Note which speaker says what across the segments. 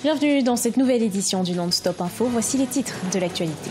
Speaker 1: Bienvenue dans cette nouvelle édition du Non-Stop Info. Voici les titres de l'actualité.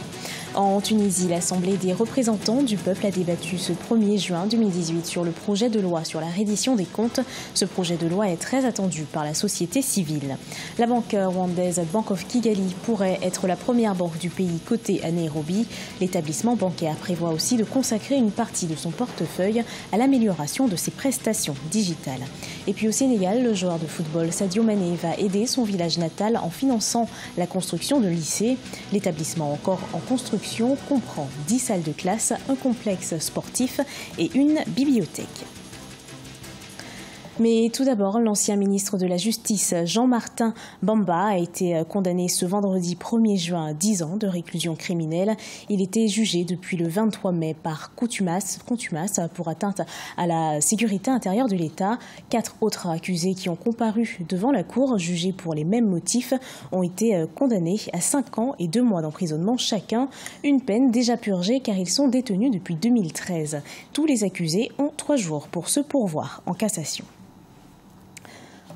Speaker 1: En Tunisie, l'Assemblée des représentants du peuple a débattu ce 1er juin 2018 sur le projet de loi sur la reddition des comptes. Ce projet de loi est très attendu par la société civile. La banque rwandaise Bank of Kigali pourrait être la première banque du pays cotée à Nairobi. L'établissement bancaire prévoit aussi de consacrer une partie de son portefeuille à l'amélioration de ses prestations digitales. Et puis au Sénégal, le joueur de football Sadio Mané va aider son village natal en finançant la construction de lycées. L'établissement encore en construction comprend 10 salles de classe, un complexe sportif et une bibliothèque. Mais tout d'abord, l'ancien ministre de la Justice, Jean-Martin Bamba, a été condamné ce vendredi 1er juin à 10 ans de réclusion criminelle. Il était jugé depuis le 23 mai par contumace pour atteinte à la sécurité intérieure de l'État. 4 autres accusés qui ont comparu devant la cour, jugés pour les mêmes motifs, ont été condamnés à 5 ans et 2 mois d'emprisonnement chacun. Une peine déjà purgée car ils sont détenus depuis 2013. Tous les accusés ont 3 jours pour se pourvoir en cassation.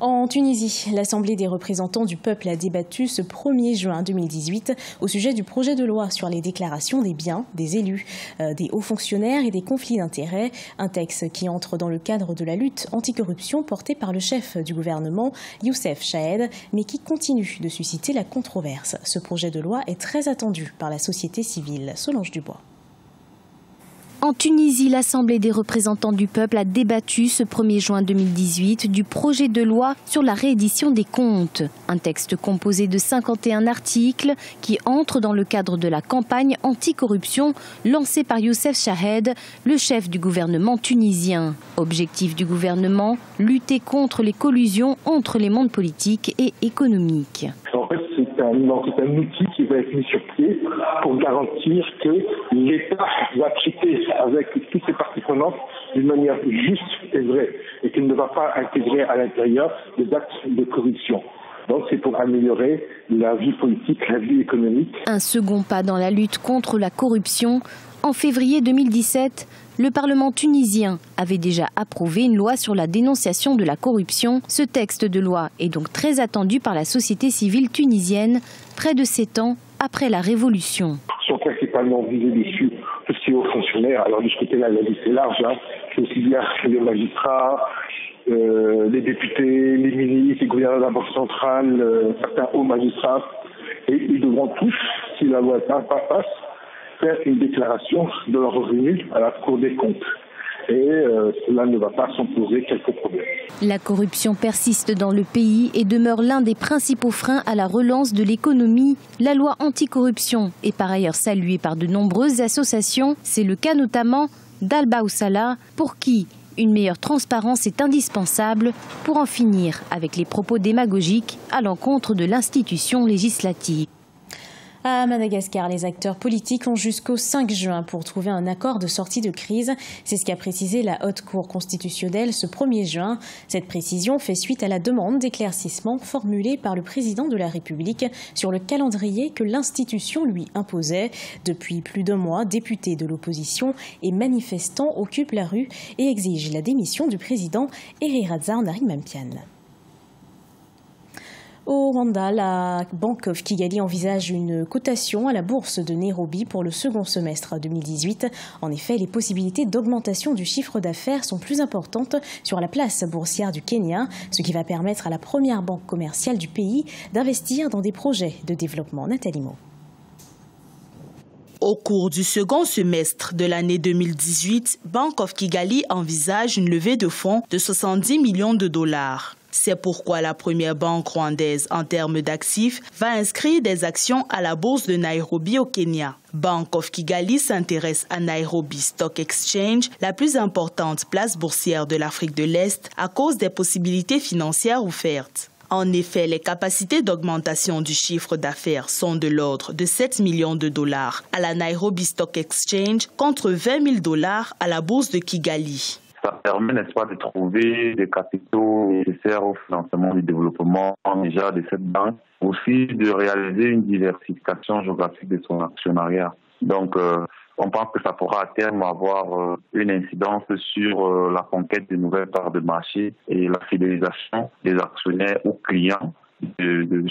Speaker 1: En Tunisie, l'Assemblée des représentants du peuple a débattu ce 1er juin 2018 au sujet du projet de loi sur les déclarations des biens des élus, des hauts fonctionnaires et des conflits d'intérêts. Un texte qui entre dans le cadre de la lutte anticorruption portée par le chef du gouvernement, Youssef Chahed, mais qui continue de susciter la controverse. Ce projet de loi est très attendu par la société civile. Solange Dubois.
Speaker 2: En Tunisie, l'Assemblée des représentants du peuple a débattu ce 1er juin 2018 du projet de loi sur la réédition des comptes. Un texte composé de 51 articles qui entre dans le cadre de la campagne anticorruption lancée par Youssef Chahed, le chef du gouvernement tunisien. Objectif du gouvernement, lutter contre les collusions entre les mondes politiques et économiques.
Speaker 3: En fait, c'est un outil qui va être mis sur pied pour garantir que l'État va traiter avec toutes ses parties prenantes d'une manière juste et vraie et qu'il ne va pas intégrer à l'intérieur des actes de corruption. Donc c'est pour améliorer la vie politique, la vie économique.
Speaker 2: Un second pas dans la lutte contre la corruption. En février 2017, le Parlement tunisien avait déjà approuvé une loi sur la dénonciation de la corruption. Ce texte de loi est donc très attendu par la société civile tunisienne, près de 7 ans après la Révolution.
Speaker 3: Sont principalement visés dessus tout ce qui est hauts fonctionnaires. Alors de ce côté-là, la liste est large. C'est aussi bien les magistrats, les députés, les ministres, les gouverneurs de la Banque centrale, certains hauts magistrats. Et ils devront tous, si la loi passe, faire une déclaration de leurs revenus à la Cour des comptes. Et cela ne va pas sans poser quelques problèmes.
Speaker 2: La corruption persiste dans le pays et demeure l'un des principaux freins à la relance de l'économie. La loi anticorruption est par ailleurs saluée par de nombreuses associations. C'est le cas notamment d'Alba Oussala, pour qui une meilleure transparence est indispensable pour en finir avec les propos démagogiques à l'encontre de l'institution législative.
Speaker 1: À Madagascar, les acteurs politiques ont jusqu'au 5 juin pour trouver un accord de sortie de crise. C'est ce qu'a précisé la Haute Cour constitutionnelle ce 1er juin. Cette précision fait suite à la demande d'éclaircissement formulée par le président de la République sur le calendrier que l'institution lui imposait. Depuis plus d'1 mois, députés de l'opposition et manifestants occupent la rue et exigent la démission du président Heriradza Ndarimampian. Au Rwanda, la Bank of Kigali envisage une cotation à la bourse de Nairobi pour le second semestre 2018. En effet, les possibilités d'augmentation du chiffre d'affaires sont plus importantes sur la place boursière du Kenya, ce qui va permettre à la première banque commerciale du pays d'investir dans des projets de développement. Nathalie Mo.
Speaker 4: Au cours du second semestre de l'année 2018, Bank of Kigali envisage une levée de fonds de 70 millions de dollars. C'est pourquoi la première banque rwandaise en termes d'actifs va inscrire des actions à la bourse de Nairobi au Kenya. Bank of Kigali s'intéresse à Nairobi Stock Exchange, la plus importante place boursière de l'Afrique de l'Est, à cause des possibilités financières offertes. En effet, les capacités d'augmentation du chiffre d'affaires sont de l'ordre de 7 millions de dollars à la Nairobi Stock Exchange contre 20 000 dollars à la bourse de Kigali.
Speaker 5: Ça permet, n'est-ce pas, de trouver des capitaux nécessaires au financement du développement déjà de cette banque, aussi de réaliser une diversification géographique de son actionnariat. Donc, on pense que ça pourra à terme avoir une incidence sur la conquête de nouvelles parts de marché et la fidélisation des actionnaires ou clients de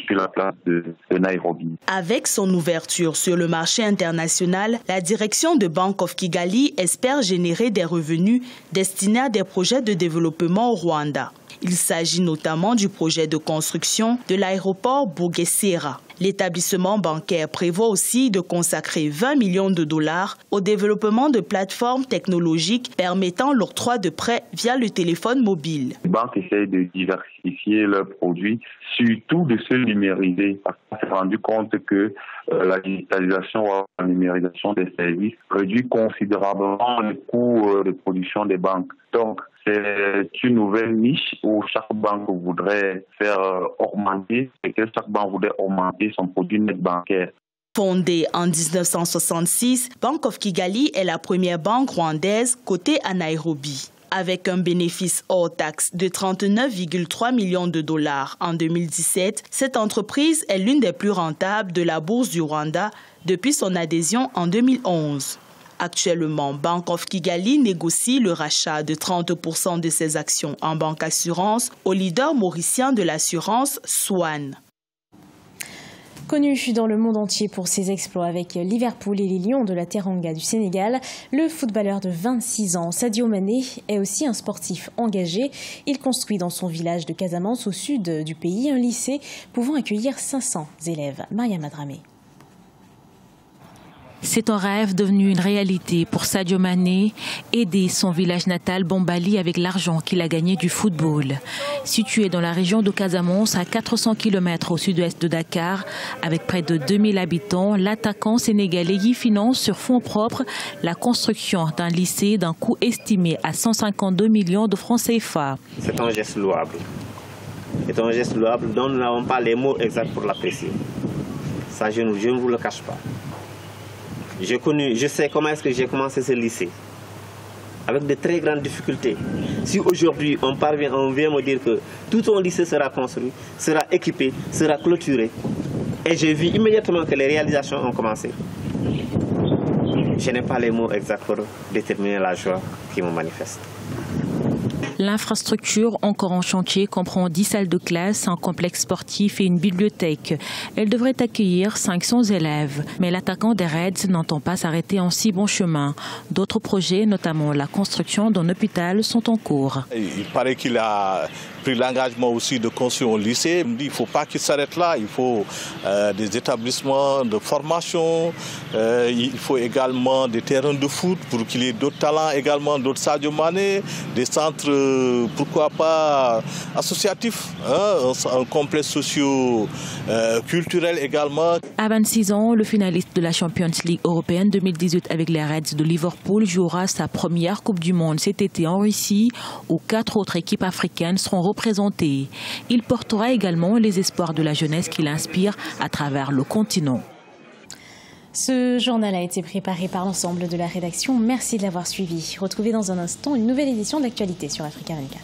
Speaker 5: sur la place de Nairobi.
Speaker 4: Avec son ouverture sur le marché international, la direction de Bank of Kigali espère générer des revenus destinés à des projets de développement au Rwanda. Il s'agit notamment du projet de construction de l'aéroport Bugesera. L'établissement bancaire prévoit aussi de consacrer 20 millions de dollars au développement de plateformes technologiques permettant l'octroi de prêts via le téléphone mobile.
Speaker 5: Les banques essayent de diversifier leurs produits, surtout de se numériser. On s'est rendu compte que la digitalisation ou la numérisation des services réduit considérablement le coût de production des banques. Donc, c'est une nouvelle niche où chaque banque voudrait faire augmenter et que chaque banque voudrait augmenter son produit net bancaire.
Speaker 4: Fondée en 1966, Bank of Kigali est la première banque rwandaise cotée à Nairobi. Avec un bénéfice hors taxe de 39,3 millions de dollars en 2017, cette entreprise est l'une des plus rentables de la bourse du Rwanda depuis son adhésion en 2011. Actuellement, Bank of Kigali négocie le rachat de 30% de ses actions en banque assurance au leader mauricien de l'assurance Swan.
Speaker 1: Connu dans le monde entier pour ses exploits avec Liverpool et les Lions de la Teranga du Sénégal, le footballeur de 26 ans, Sadio Mané, est aussi un sportif engagé. Il construit dans son village de Casamance, au sud du pays, un lycée pouvant accueillir 500 élèves. Mariam Adramé.
Speaker 6: C'est un rêve devenu une réalité pour Sadio Mané, aider son village natal Bombali avec l'argent qu'il a gagné du football. Situé dans la région de Casamance, à 400 km au sud-ouest de Dakar, avec près de 2000 habitants, l'attaquant sénégalais y finance sur fonds propres la construction d'un lycée d'un coût estimé à 152 millions de francs CFA.
Speaker 7: C'est un geste louable. C'est un geste louable dont nous n'avons pas les mots exacts pour l'apprécier. Ça, je ne vous le cache pas. Je sais comment est-ce que j'ai commencé ce lycée, avec de très grandes difficultés. Si aujourd'hui on vient me dire que tout ton lycée sera construit, sera équipé, sera clôturé, et j'ai vu immédiatement que les réalisations ont commencé, je n'ai pas les mots exacts pour déterminer la joie qui me manifeste.
Speaker 6: L'infrastructure, encore en chantier, comprend 10 salles de classe, un complexe sportif et une bibliothèque. Elle devrait accueillir 500 élèves. Mais l'attaquant des Reds n'entend pas s'arrêter en si bon chemin. D'autres projets, notamment la construction d'un hôpital, sont en cours.
Speaker 8: Il paraît qu'il a pris l'engagement aussi de construire un lycée. Il ne faut pas qu'il s'arrête là. Il faut des établissements de formation. Il faut également des terrains de foot pour qu'il y ait d'autres talents également, d'autres Sadio Mané, des centres pourquoi pas associatif, un complexe socio-culturel également.
Speaker 6: À 26 ans, le finaliste de la Champions League européenne 2018 avec les Reds de Liverpool jouera sa première Coupe du Monde cet été en Russie, où 4 autres équipes africaines seront représentées. Il portera également les espoirs de la jeunesse qu'il inspire à travers le continent.
Speaker 1: Ce journal a été préparé par l'ensemble de la rédaction. Merci de l'avoir suivi. Retrouvez dans un instant une nouvelle édition de l'actualité sur Africa 24.